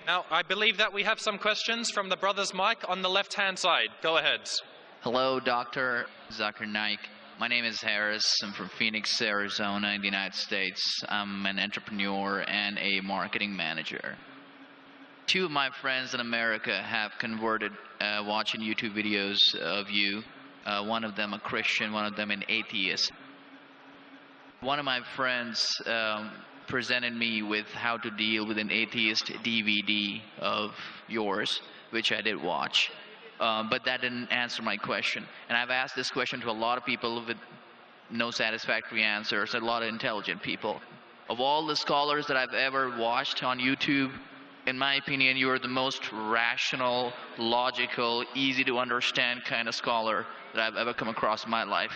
Now, I believe that we have some questions from the brother's mic on the left-hand side. Go ahead. Hello, Dr. Zakir Naik. My name is Harris. I'm from Phoenix, Arizona in the United States. I'm an entrepreneur and a marketing manager. Two of my friends in America have converted watching YouTube videos of you. One of them a Christian, one of them an atheist. One of my friends presented me with how to deal with an atheist DVD of yours, which I did watch. But that didn't answer my question. And I've asked this question to a lot of people with no satisfactory answers, a lot of intelligent people. Of all the scholars that I've ever watched on YouTube, in my opinion, you are the most rational, logical, easy to understand kind of scholar that I've ever come across in my life.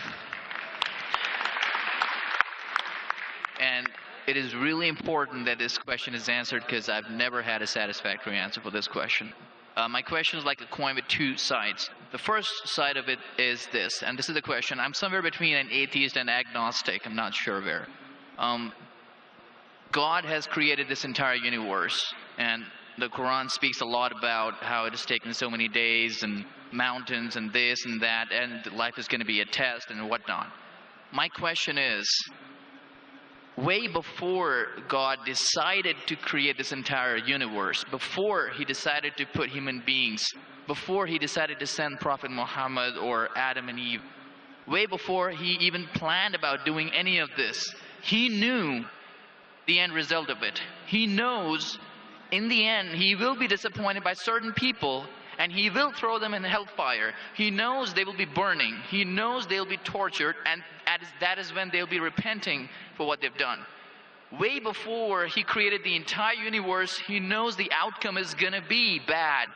And it is really important that this question is answered because I've never had a satisfactory answer for this question. My question is like a coin with two sides. The first side of it is this, and this is the question. I'm somewhere between an atheist and agnostic. I'm not sure where. God has created this entire universe, and the Quran speaks a lot about how it has taken so many days and mountains and this and that, and life is going to be a test and whatnot. My question is, way before God decided to create this entire universe, before he decided to put human beings, before he decided to send Prophet Muhammad or Adam and Eve, way before he even planned about doing any of this, he knew the end result of it. He knows in the end he will be disappointed by certain people and he will throw them in hellfire. He knows they will be burning. He knows they'll be tortured, and that is when they'll be repenting for what they've done. Way before he created the entire universe, he knows the outcome is going to be bad.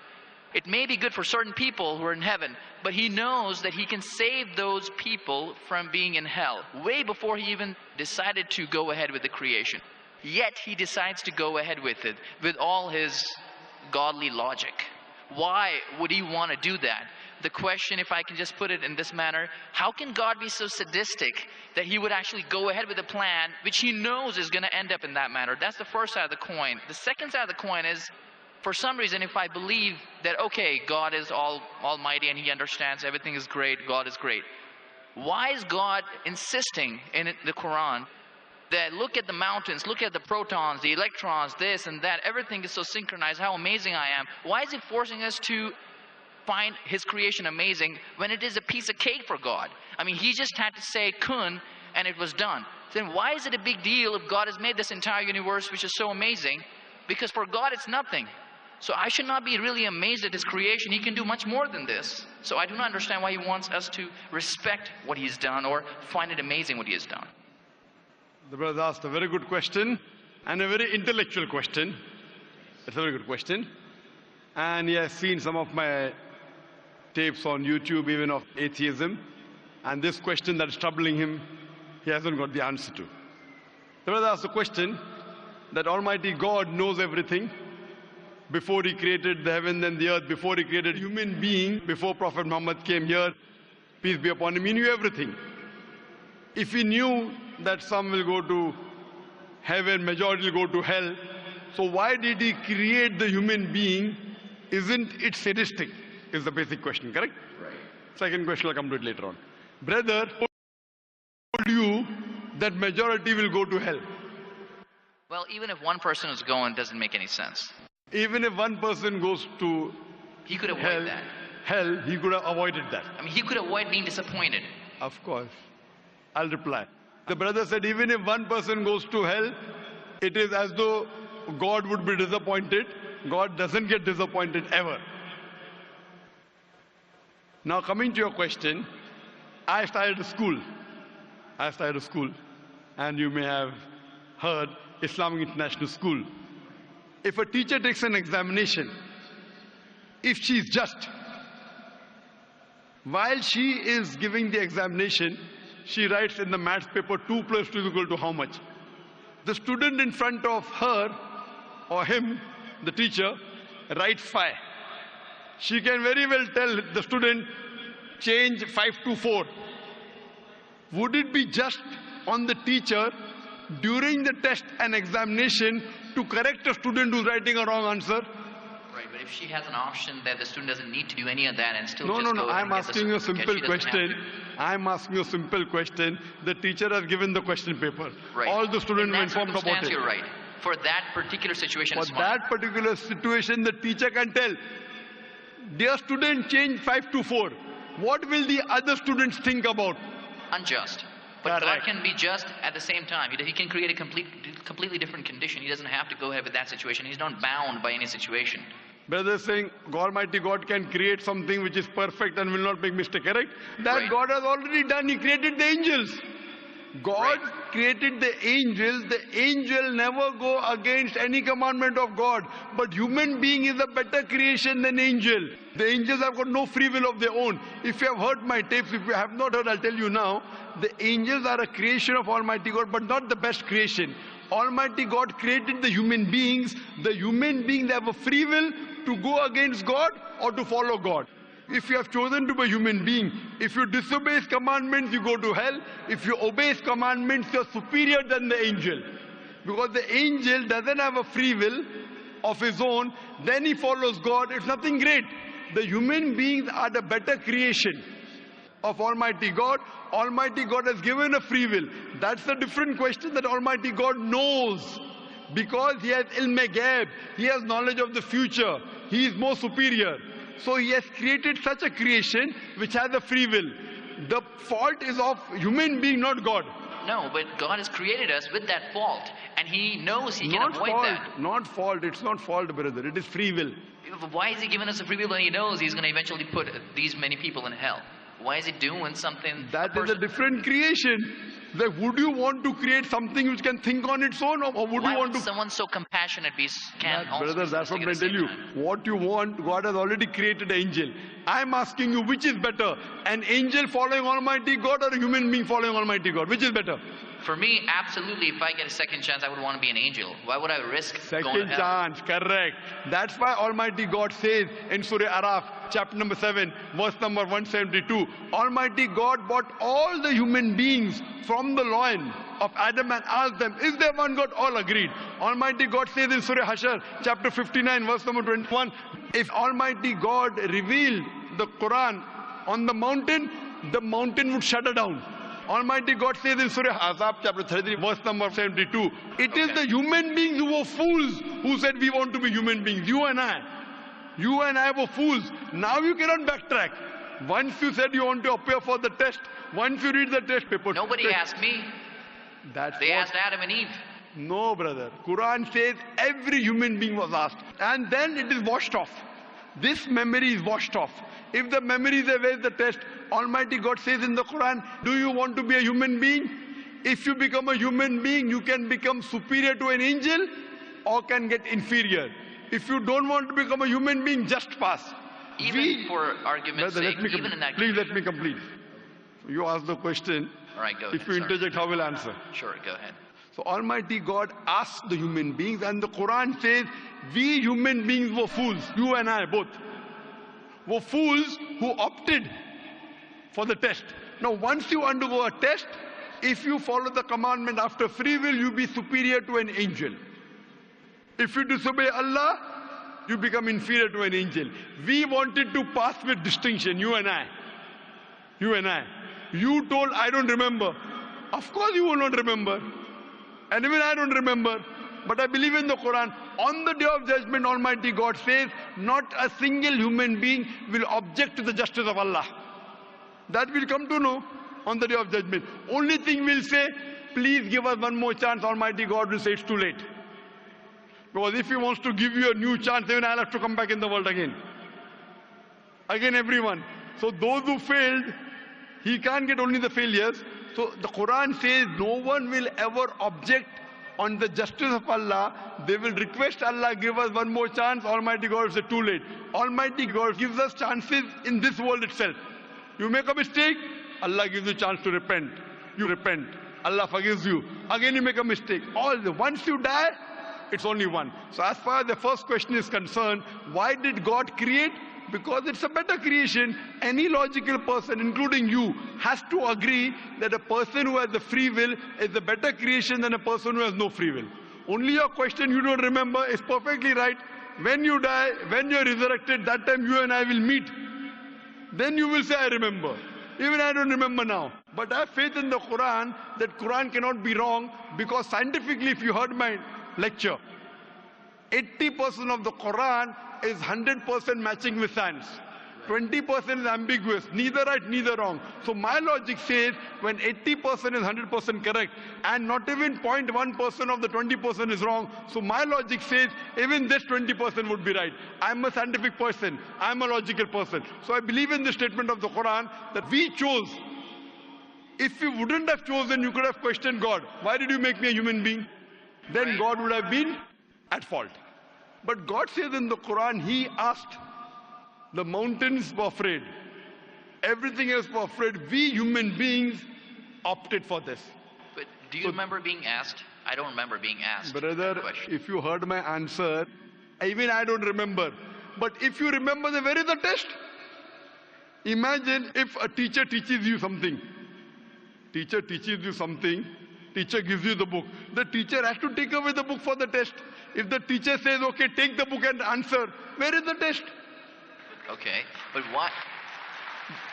It may be good for certain people who are in heaven, but he knows that he can save those people from being in hell. Way before he even decided to go ahead with the creation. Yet he decides to go ahead with it, with all his godly logic. Why would he want to do that? The question, if I can just put it in this manner, how can God be so sadistic that he would actually go ahead with a plan which he knows is going to end up in that manner? That's the first side of the coin. The second side of the coin is, for some reason, if I believe that, okay, God is almighty and he understands everything is great, God is great, why is God insisting in the Quran that look at the mountains, look at the protons, the electrons, this and that, everything is so synchronized, how amazing I am? Why is he forcing us to find his creation amazing when it is a piece of cake for God? I mean, he just had to say kun and it was done. Then why is it a big deal if God has made this entire universe which is so amazing? Because for God it's nothing. So I should not be really amazed at his creation. He can do much more than this. So I do not understand why he wants us to respect what he's done or find it amazing what he has done. The brother asked a very good question and a very intellectual question. It's a very good question. And he has seen some of my tapes on YouTube, even of atheism. And this question that is troubling him, he hasn't got the answer to. The brother asked a question that Almighty God knows everything before he created the heaven and the earth, before he created human being, before Prophet Muhammad came here, peace be upon him, he knew everything. If he knew that some will go to heaven, majority will go to hell, so why did he create the human being? Isn't it sadistic? Is the basic question, correct? Right. Second question, I'll come to it later on. Brother told you that majority will go to hell. Well, even if one person is going, it doesn't make any sense. Even if one person goes to he could avoid hell, he could have avoided that. I mean, he could avoid being disappointed. Of course. I'll reply. The brother said, even if one person goes to hell, it is as though God would be disappointed. God doesn't get disappointed ever. Now coming to your question, I started a school. And you may have heard Islamic International School. If a teacher takes an examination, if she is just, while she is giving the examination, she writes in the maths paper 2 plus 2 is equal to how much? The student in front of her or him, the teacher, writes 5. She can very well tell the student, change 5 to 4. Would it be just on the teacher during the test and examination to correct a student who's writing a wrong answer? Right, but if she has an option that the student doesn't need to do any of that and still No, just no, go no. and I'm get the asking you a certificate, simple she doesn't have question. to. I'm asking you a simple question. The teacher has given the question paper. Right. All the In students were that informed about circumstance, it. you're right. For that particular situation, For it's fine. that particular situation, the teacher can tell, dear student, change 5 to 4. What will the other students think about? Unjust. But God Correct. can be just at the same time. He can create a completely different condition. He doesn't have to go ahead with that situation. He's not bound by any situation. Brother is saying Almighty God can create something which is perfect and will not make mistake, correct? That Right. God has already done. He created the angels. God created the angels. The angel never go against any commandment of God. But human being is a better creation than angel. The angels have got no free will of their own. If you have heard my tapes, if you have not heard, I'll tell you now. The angels are a creation of Almighty God, but not the best creation. Almighty God created the human beings. The human beings have a free will to go against God or to follow God. If you have chosen to be a human being, if you disobey His commandments, you go to hell. If you obey His commandments, you're superior than the angel. Because the angel doesn't have a free will of his own, then he follows God. It's nothing great. The human beings are the better creation of Almighty God. Almighty God has given a free will. That's a different question that Almighty God knows. Because He has ilm-e ghaib, He has knowledge of the future. He is more superior. So He has created such a creation which has a free will. The fault is of human being, not God. No, but God has created us with that fault. And He knows He can Not avoid fault, that. not fault. It's not fault, brother. It is free will. Why is He giving us a free will when He knows He's going to eventually put these many people in hell? Why is He doing something? That is a different creation. Like, would you want to create something which can think on its own, or would Why you want would to? someone so compassionate can also Brother, be that's what sadistic I at the tell same you. time? What you want, God has already created an angel. I'm asking you, which is better? An angel following Almighty God or a human being following Almighty God? Which is better? For me, absolutely, if I get a second chance, I would want to be an angel. Why would I risk going to Second hell? chance, correct. That's why Almighty God says in Surah Araf, chapter number 7, verse number 172, Almighty God brought all the human beings from the loin of Adam and asked them, is there one God? All agreed. Almighty God says in Surah Hashar, chapter 59, verse number 21, if Almighty God revealed the Quran on the mountain would shudder down. Almighty God says in Surah Ahzab, chapter 33, verse number 72, it is the human beings who were fools who said we want to be human beings. You and I. You and I were fools. Now you cannot backtrack. Once you said you want to appear for the test, once you read the test paper. Nobody asked me. That's They what, asked Adam and Eve. No, brother. Quran says every human being was asked. And then it is washed off. This memory is washed off. If the memory is away, the test, Almighty God says in the Quran, do you want to be a human being? If you become a human being, you can become superior to an angel or can get inferior. If you don't want to become a human being, just pass. Even for argument's Brother, sake, even in that please condition. let me complete. You ask the question. All right, go ahead. If you sorry. interject, I will answer. Sure, go ahead. So Almighty God asked the human beings, and the Quran says, we human beings were fools, you and I both, were fools who opted for the test. Now once you undergo a test, if you follow the commandment after free will, you be superior to an angel. If you disobey Allah, you become inferior to an angel. We wanted to pass with distinction, you and I. You and I. You told, I don't remember. Of course you will not remember. And even I don't remember. But I believe in the Quran. On the day of judgment, Almighty God says, not a single human being will object to the justice of Allah. That we'll come to know on the day of judgment. Only thing we'll say, please give us one more chance. Almighty God will say it's too late. Because if He wants to give you a new chance, even I'll have to come back in the world again. Again, everyone. So those who failed, He can't get only the failures. So the Quran says no one will ever object on the justice of Allah. They will request Allah, give us one more chance. Almighty God will say too late. Almighty God gives us chances in this world itself. You make a mistake, Allah gives you a chance to repent. You repent. Allah forgives you. Again you make a mistake. Once you die, it's only one. So as far as the first question is concerned, why did God create? Because it's a better creation. Any logical person, including you, has to agree that a person who has the free will is a better creation than a person who has no free will. Only your question you don't remember is perfectly right. when you die, when you're resurrected, that time you and I will meet. Then you will say, I remember. Even I don't remember now. But I have faith in the Quran that Quran cannot be wrong, because scientifically, if you heard my lecture, 80% of the Quran is 100% matching with science. 20% is ambiguous, neither right, neither wrong. So my logic says when 80% is 100% correct and not even 0.1% of the 20% is wrong, so my logic says even this 20% would be right. I'm a scientific person, I'm a logical person. So I believe in the statement of the Quran that we chose. If you wouldn't have chosen, you could have questioned God. Why did you make me a human being? Then God would have been at fault. But God says in the Quran, He asked. The mountains were afraid. Everything else was afraid. We human beings opted for this. But do you remember being asked? I don't remember being asked. Brother, if you heard my answer, even I don't remember. But if you remember, where is the test? Imagine if a teacher teaches you something. Teacher teaches you something. Teacher gives you the book. The teacher has to take away the book for the test. If the teacher says, okay, take the book and answer, where is the test? Okay, but why?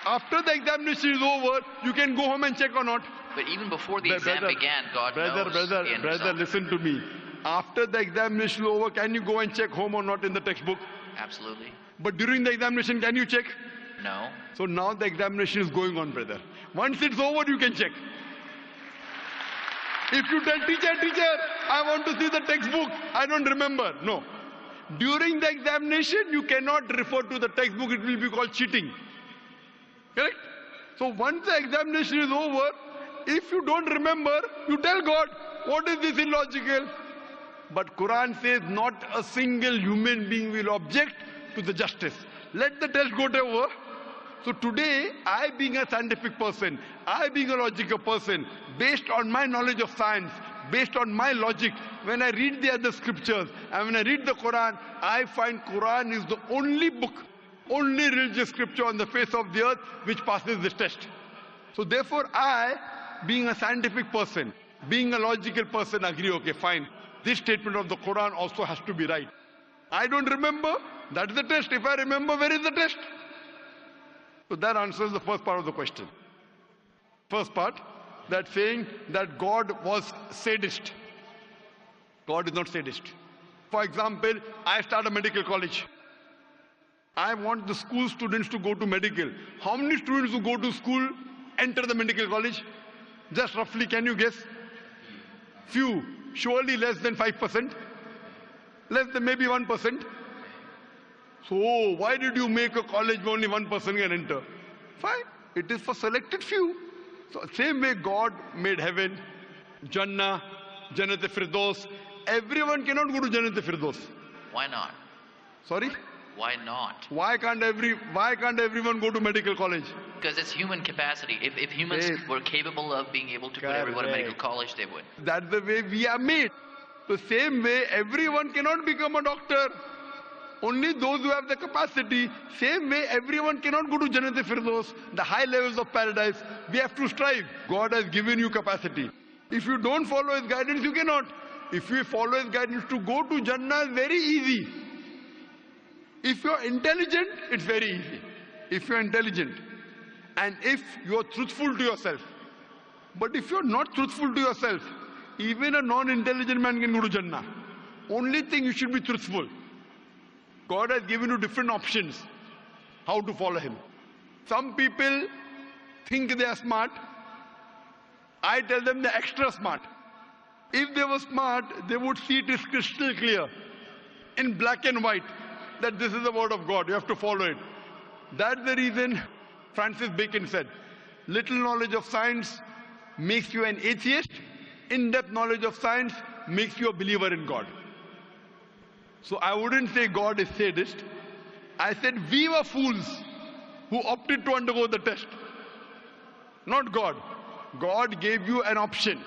After the examination is over, you can go home and check or not. But even before the exam began, God knows the end Brother, result. listen to me. After the examination is over, can you go and check home or not in the textbook? Absolutely. But during the examination, can you check? No. So now the examination is going on, brother. Once it's over, you can check. If you tell teacher, I want to see the textbook, I don't remember. No. During the examination, you cannot refer to the textbook. It will be called cheating. Correct? So once the examination is over, if you don't remember, you tell God, what is this illogical? But Quran says not a single human being will object to the justice. Let the test go over. So today, I being a scientific person, I being a logical person, based on my knowledge of science, based on my logic, when I read the other scriptures and when I read the Quran, I find Quran is the only book, only religious scripture on the face of the earth which passes this test. So therefore I, being a scientific person, being a logical person, agree, okay, fine. This statement of the Quran also has to be right. I don't remember, that's the test. If I remember, where is the test? So that answers the first part of the question. First part, that saying that God was sadist. God is not sadist. For example, I start a medical college. I want the school students to go to medical. How many students who go to school enter the medical college? Just roughly, can you guess? Few. Surely less than 5%. Less than maybe 1%. So why did you make a college where only 1% can enter? Fine. It is for selected few. So same way God made heaven, Jannah, Jannat-e-Firdaus. Everyone cannot go to Jannat-e-Firdaus. Why not? Sorry? Why not? Why can't everyone go to medical college? Because it's human capacity. If humans were capable of being able to put everyone in medical college, they would. That's the way we are made. The same way, everyone cannot become a doctor. Only those who have the capacity. Same way, everyone cannot go to Jannat-e-Firdaus, the high levels of paradise. We have to strive. God has given you capacity. If you don't follow His guidance, you cannot. If you follow His guidance, to go to Jannah is very easy. If you are intelligent, it's very easy. If you are intelligent and if you are truthful to yourself. But if you are not truthful to yourself, even a non-intelligent man can go to Jannah. Only thing, you should be truthful. God has given you different options how to follow Him. Some people think they are smart. I tell them they're extra smart. If they were smart, they would see it is crystal clear, in black and white, that this is the word of God. You have to follow it. That's the reason Francis Bacon said, little knowledge of science makes you an atheist. In-depth knowledge of science makes you a believer in God. So I wouldn't say God is sadist. I said we were fools who opted to undergo the test. Not God. God gave you an option.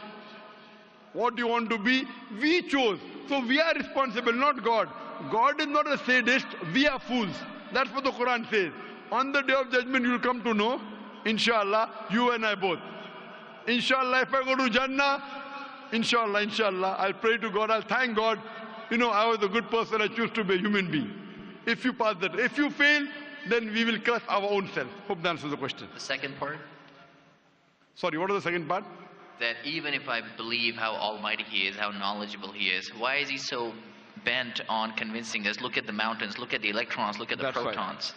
What do you want to be? We chose. So we are responsible, not God. God is not a sadist. We are fools. That's what the Quran says. On the day of judgment, you will come to know, inshallah, you and I both. Inshallah, if I go to Jannah, inshallah, I'll pray to God, I'll thank God I was a good person, I choose to be a human being. If you pass that, if you fail, then we will curse our own self. Hope that answers the question. The second part? Sorry, what was the second part? That even if I believe how almighty he is, how knowledgeable he is, why is he so bent on convincing us, look at the mountains, look at the electrons, look at the That's right. protons?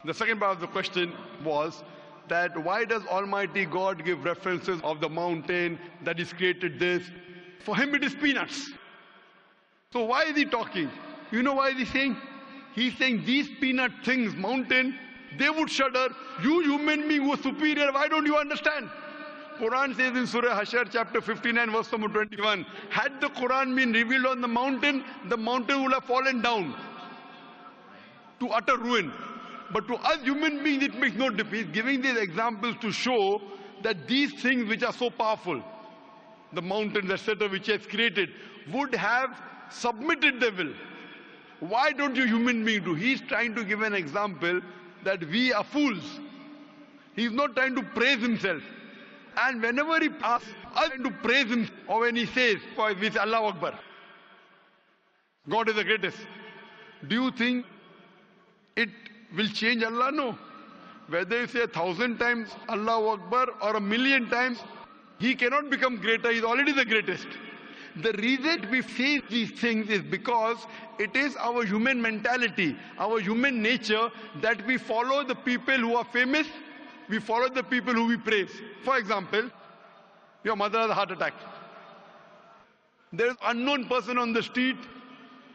The second part of the question was that why does Almighty God give references of the mountain that He's created this? For Him it is peanuts. So why is He talking? You know why is He saying? He's saying these peanut things, mountain, they would shudder. You human being who are superior, why don't you understand? Quran says in Surah Hashar chapter 59 verse number 21, had the Quran been revealed on the mountain would have fallen down to utter ruin. But to us human beings it makes no difference. He's giving these examples to show that these things which are so powerful, the mountains etc. which He has created, would have submitted their will. Why don't you human beings do? He's trying to give an example that we are fools. He's not trying to praise Himself. And whenever He asks us to praise Him, or when He says, we say Allahu Akbar, God is the greatest. Do you think it will change Allah? No. Whether you say 1,000 times Allahu Akbar or 1,000,000 times, He cannot become greater. He's already the greatest. The reason we say these things is because it is our human mentality, our human nature, that we follow the people who are famous, we follow the people who we praise. For example, your mother has a heart attack. There is an unknown person on the street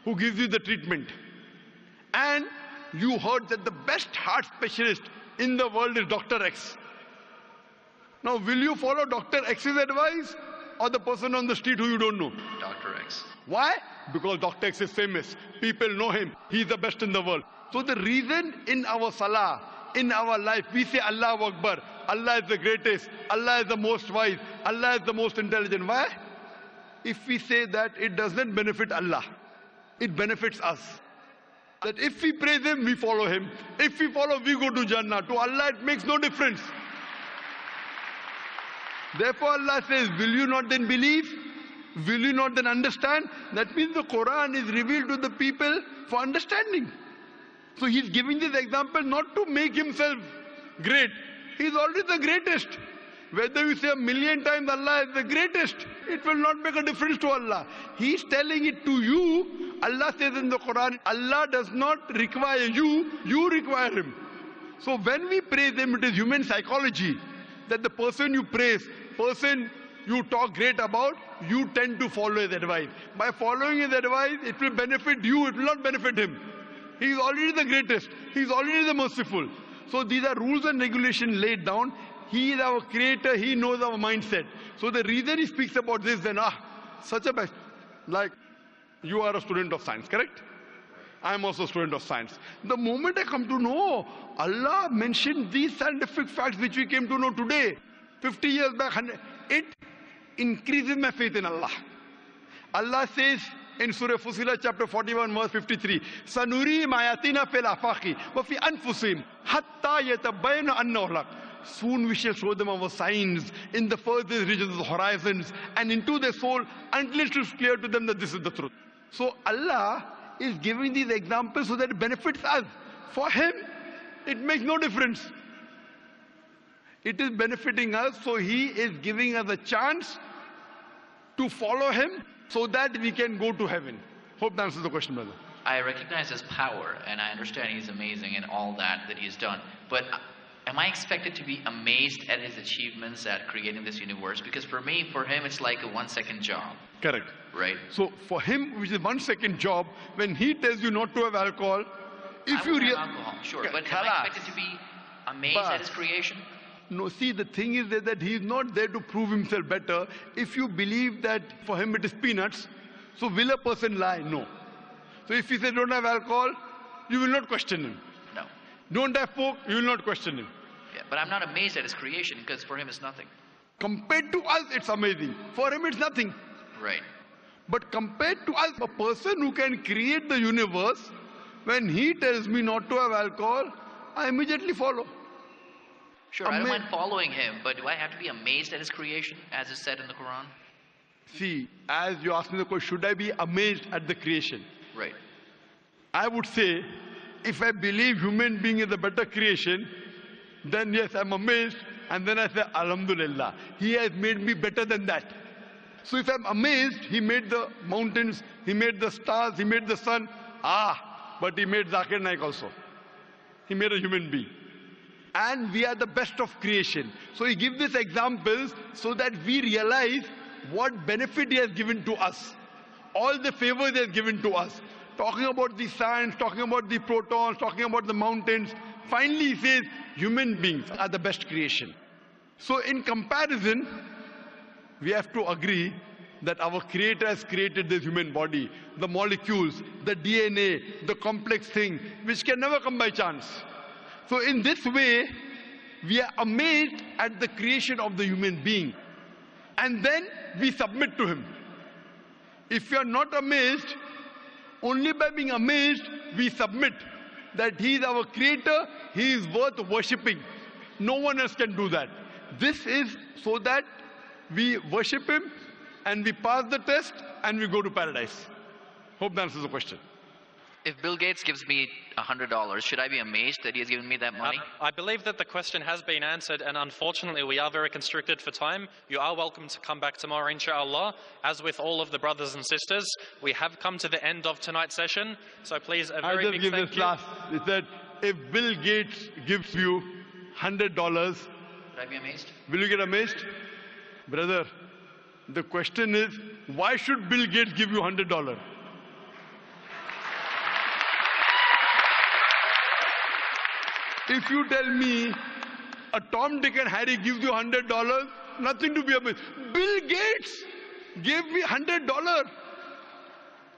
who gives you the treatment. And you heard that the best heart specialist in the world is Dr. X. Now, will you follow Dr. X's advice or the person on the street who you don't know? Dr. X. Why? Because Dr. X is famous. People know him. He's the best in the world. So the reason in our salah, in our life, we say Allahu Akbar, Allah is the greatest, Allah is the most wise, Allah is the most intelligent. Why? If we say that, it doesn't benefit Allah. It benefits us. That if we praise Him, we follow Him. If we follow, we go to Jannah. To Allah, it makes no difference. Therefore, Allah says, will you not then believe? Will you not then understand? That means the Quran is revealed to the people for understanding. So He's giving this example not to make Himself great. He's already the greatest. Whether you say 1,000,000 times Allah is the greatest, it will not make a difference to Allah. He's telling it to you. Allah says in the Quran, Allah does not require you, you require Him. So when we praise Him, it is human psychology that the person you praise, person you talk great about, you tend to follow His advice. By following His advice, it will benefit you, it will not benefit Him. He is already the greatest. He is already the merciful. So these are rules and regulations laid down. He is our creator. He knows our mindset. So the reason He speaks about this, then, such a best, like you are a student of science, correct? I am also a student of science. The moment I come to know, Allah mentioned these scientific facts which we came to know today, 50 years back, it increases my faith in Allah. Allah says in Surah Fussilat chapter 41 verse 53, Sanuri mayatina fil afaqi wa fi anfusihim hatta yatabayyana annahu al-haq. Soon we shall show them our signs in the furthest regions of the horizons and into their soul until it is clear to them that this is the truth. So Allah is giving these examples so that it benefits us. For Him, it makes no difference. It is benefiting us, so He is giving us a chance to follow Him so that we can go to heaven. Hope that answers the question, brother. I recognize His power, and I understand He's amazing in all that He's done. But am I expected to be amazed at His achievements at creating this universe? Because for Him, it's like a 1-second job. Correct. Right? So for Him, which is 1-second job, when He tells you not to have alcohol, if I you won't have alcohol, sure. But am I expected to be amazed at His creation? No, see, the thing is that He is not there to prove Himself better. If you believe that for Him it is peanuts, so will a person lie? No. So if He says don't have alcohol, you will not question Him. No. Don't have pork, you will not question Him. Yeah, but I'm not amazed at His creation because for Him it's nothing. Compared to us, it's amazing. For Him, it's nothing. Right. But compared to us, a person who can create the universe, when He tells me not to have alcohol, I immediately follow. Sure, I don't mind following Him, but do I have to be amazed at His creation, as is said in the Quran? See, as you asked me the question, should I be amazed at the creation? Right. I would say, if I believe human being is a better creation, then yes, I'm amazed. And then I say, Alhamdulillah, He has made me better than that. So if I'm amazed, He made the mountains, He made the stars, He made the sun. But He made Zakir Naik also. He made a human being. And we are the best of creation. So He gives these examples so that we realize what benefit He has given to us. All the favors He has given to us. Talking about the science, talking about the protons, talking about the mountains. Finally He says, human beings are the best creation. So in comparison, we have to agree that our Creator has created this human body, the molecules, the DNA, the complex thing, which can never come by chance. So in this way, we are amazed at the creation of the human being. And then we submit to Him. If we are not amazed, only by being amazed, we submit that He is our Creator, He is worth worshipping. No one else can do that. This is so that we worship Him and we pass the test and we go to paradise. Hope that answers the question. If Bill Gates gives me $100, should I be amazed that he has given me that money? I believe that the question has been answered, and unfortunately we are very constricted for time. You are welcome to come back tomorrow, inshallah. As with all of the brothers and sisters, we have come to the end of tonight's session, so please a very big thank you. He said, if Bill Gates gives you $100, Should I be amazed? will you get amazed? Brother, the question is, why should Bill Gates give you $100? If you tell me a Tom, Dick and Harry gives you $100, nothing to be amazed. Bill Gates gave me $100.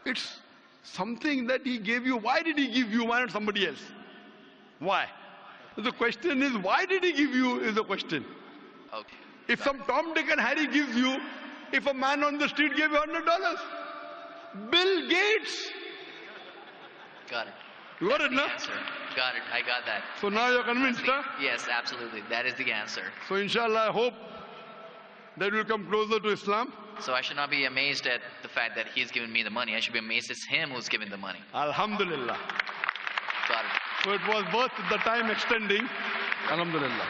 It's something that he gave you. Why did he give you? Why not somebody else? Why? The question is, why did he give you is the question. Okay. If some Tom, Dick and Harry gives you, if a man on the street gave you $100, Bill Gates. Got it. You got it, no? Answer. Got it. I got that. So now you're convinced, huh? Yes, absolutely. That is the answer. So inshallah, I hope that we'll come closer to Islam. So I should not be amazed at the fact that he's given me the money. I should be amazed it's him who's giving the money. Alhamdulillah. Got it. So it was worth the time extending. Alhamdulillah.